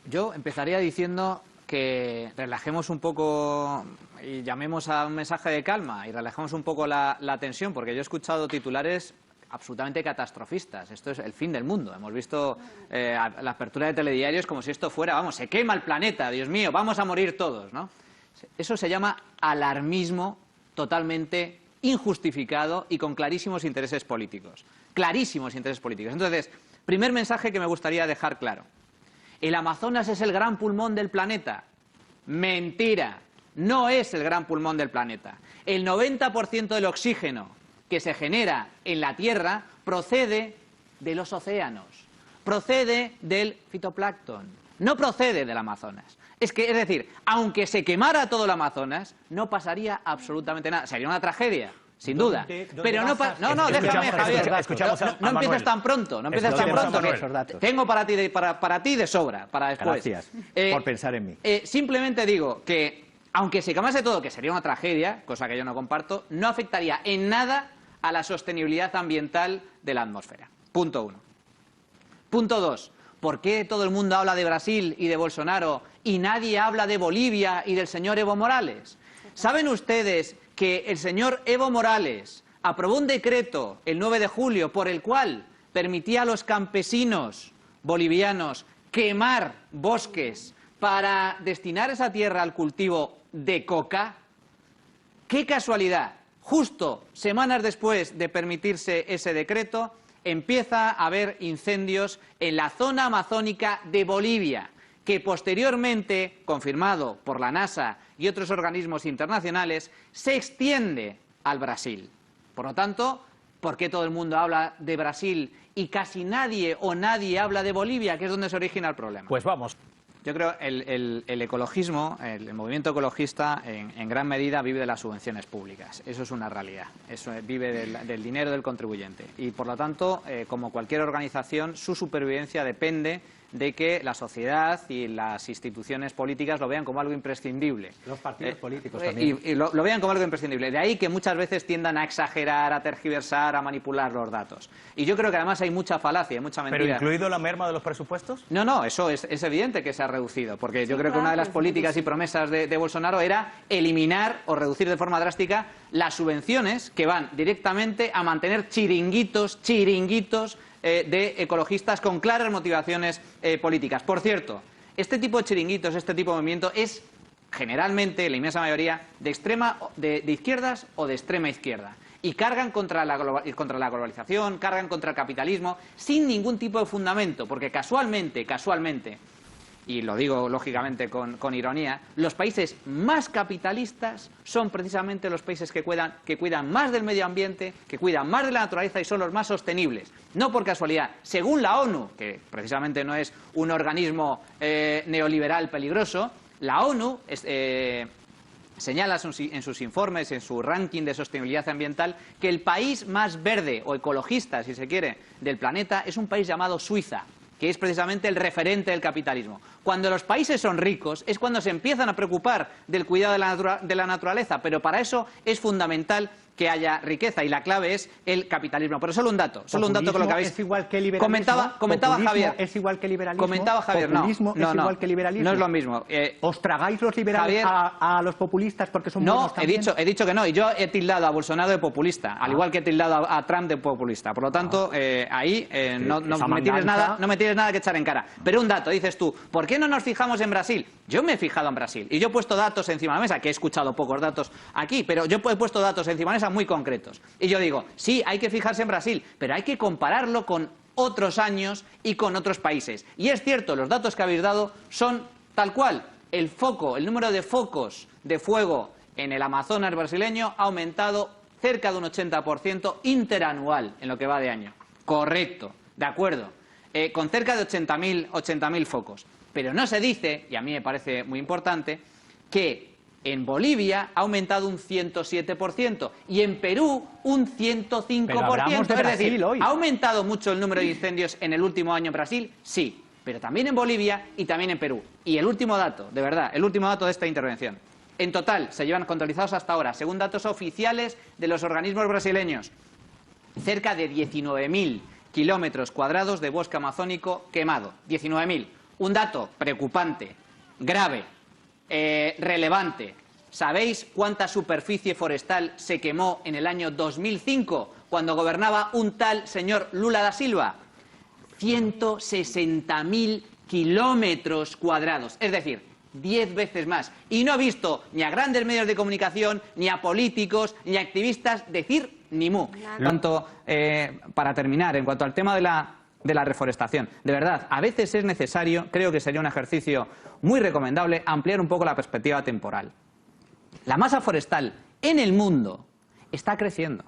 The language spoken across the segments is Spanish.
Yo empezaría diciendo que relajemos un poco y llamemos a un mensaje de calma y relajemos un poco la tensión, porque yo he escuchado titulares absolutamente catastrofistas. Esto es el fin del mundo. Hemos visto la apertura de telediarios como si esto fuera, vamos, se quema el planeta, Dios mío, vamos a morir todos, ¿no? Eso se llama alarmismo totalmente injustificado y con clarísimos intereses políticos. Clarísimos intereses políticos. Entonces, primer mensaje que me gustaría dejar claro. ¿El Amazonas es el gran pulmón del planeta? Mentira. No es el gran pulmón del planeta. El 90% del oxígeno que se genera en la Tierra procede de los océanos, procede del fitoplancton, no procede del Amazonas. Es decir, aunque se quemara todo el Amazonas, no pasaría absolutamente nada. Sería una tragedia, sin duda. Pero no, déjame, Javier. No empieces tan pronto, no empieces tan pronto. Tengo para ti de sobra, para después. Gracias por pensar en mí. Simplemente digo que, aunque se quemase todo, que sería una tragedia, cosa que yo no comparto, no afectaría en nada a la sostenibilidad ambiental de la atmósfera. Punto 1. Punto 2. ¿Por qué todo el mundo habla de Brasil y de Bolsonaro y nadie habla de Bolivia y del señor Evo Morales? ¿Saben ustedes que el señor Evo Morales aprobó un decreto el 9 de julio por el cual permitía a los campesinos bolivianos quemar bosques para destinar esa tierra al cultivo de coca? ¡Qué casualidad! Justo semanas después de permitirse ese decreto, empieza a haber incendios en la zona amazónica de Bolivia, que posteriormente, confirmado por la NASA y otros organismos internacionales, se extiende al Brasil. Por lo tanto, ¿por qué todo el mundo habla de Brasil y casi nadie habla de Bolivia, que es donde se origina el problema? Pues vamos. Yo creo que el ecologismo, el movimiento ecologista, en gran medida vive de las subvenciones públicas. Eso es una realidad. Eso vive del dinero del contribuyente. Y, por lo tanto, como cualquier organización, su supervivencia depende de que la sociedad y las instituciones políticas lo vean como algo imprescindible. Los partidos políticos también. Y lo vean como algo imprescindible. De ahí que muchas veces tiendan a exagerar, a tergiversar, a manipular los datos. Y yo creo que además hay mucha falacia, mucha mentira. ¿Pero incluido la merma de los presupuestos? No, eso es evidente que se ha reducido, porque yo creo que una de las políticas y promesas de Bolsonaro era eliminar o reducir de forma drástica las subvenciones que van directamente a mantener chiringuitos de ecologistas con claras motivaciones políticas. Por cierto, este tipo de chiringuitos, este tipo de movimiento es generalmente, la inmensa mayoría, de izquierdas o de extrema izquierda. Y cargan contra la globalización, cargan contra el capitalismo, sin ningún tipo de fundamento, porque casualmente, y lo digo lógicamente con ironía, los países más capitalistas son precisamente los países que cuidan más del medio ambiente, que cuidan más de la naturaleza y son los más sostenibles. No por casualidad. Según la ONU, que precisamente no es un organismo neoliberal peligroso, la ONU señala en sus informes, en su ranking de sostenibilidad ambiental, que el país más verde o ecologista, si se quiere, del planeta es un país llamado Suiza, que es precisamente el referente del capitalismo. Cuando los países son ricos es cuando se empiezan a preocupar del cuidado de la naturaleza, pero para eso es fundamental que haya riqueza y la clave es el capitalismo. Pero solo un dato con lo que habéis... ¿Es igual que liberalismo? Comentaba Javier. ¿Es igual que liberalismo? Comentaba Javier, ¿Populismo es igual que liberalismo? No es lo mismo. ¿Os tragáis los liberales a los populistas porque son buenos también? No, he dicho que no, y yo he tildado a Bolsonaro de populista, al igual que he tildado a Trump de populista. Por lo tanto, ahí no me tienes nada que echar en cara. Pero un dato, dices tú, ¿por qué no nos fijamos en Brasil? Yo me he fijado en Brasil y yo he puesto datos encima de la mesa, que he escuchado pocos datos aquí, pero yo he puesto datos encima de la mesa muy concretos. Y yo digo, sí, hay que fijarse en Brasil, pero hay que compararlo con otros años y con otros países. Y es cierto, los datos que habéis dado son tal cual. El número de focos de fuego en el Amazonas brasileño ha aumentado cerca de un 80% interanual en lo que va de año. Correcto, de acuerdo. Con cerca de 80.000 focos. Pero no se dice, y a mí me parece muy importante, que en Bolivia ha aumentado un 107% y en Perú un 105%. Pero hablamos de es decir, Brasil hoy. ¿ha aumentado mucho el número de incendios en el último año en Brasil? Sí, pero también en Bolivia y también en Perú. Y el último dato, de verdad, el último dato de esta intervención. En total, se llevan contabilizados hasta ahora, según datos oficiales de los organismos brasileños, cerca de 19.000 kilómetros cuadrados de bosque amazónico quemado. 19.000. Un dato preocupante, grave, relevante. ¿Sabéis cuánta superficie forestal se quemó en el año 2005, cuando gobernaba un tal señor Lula da Silva? 160.000 kilómetros cuadrados, es decir, 10 veces más. Y no he visto ni a grandes medios de comunicación, ni a políticos, ni a activistas decir ni mu. Para terminar, en cuanto al tema de la reforestación, de verdad, a veces es necesario, creo que sería un ejercicio muy recomendable, ampliar un poco la perspectiva temporal. La masa forestal en el mundo está creciendo.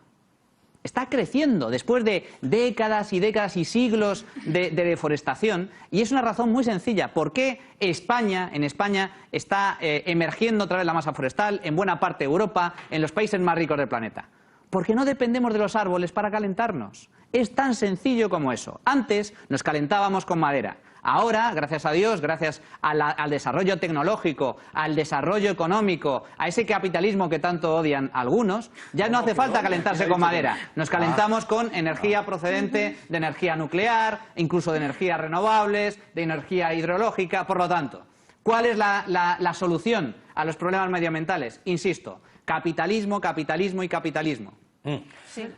Está creciendo después de décadas y décadas y siglos de deforestación, y es una razón muy sencilla. ¿Por qué en España está emergiendo otra vez la masa forestal, en buena parte de Europa, en los países más ricos del planeta? Porque no dependemos de los árboles para calentarnos. Es tan sencillo como eso. Antes nos calentábamos con madera. Ahora, gracias a Dios, gracias al desarrollo tecnológico, al desarrollo económico, a ese capitalismo que tanto odian algunos, ya no hace falta calentarse con madera. Nos calentamos con energía procedente de energía nuclear, incluso de energías renovables, de energía hidrológica. Por lo tanto, ¿cuál es la solución a los problemas medioambientales? Insisto, capitalismo, capitalismo y capitalismo. Sí.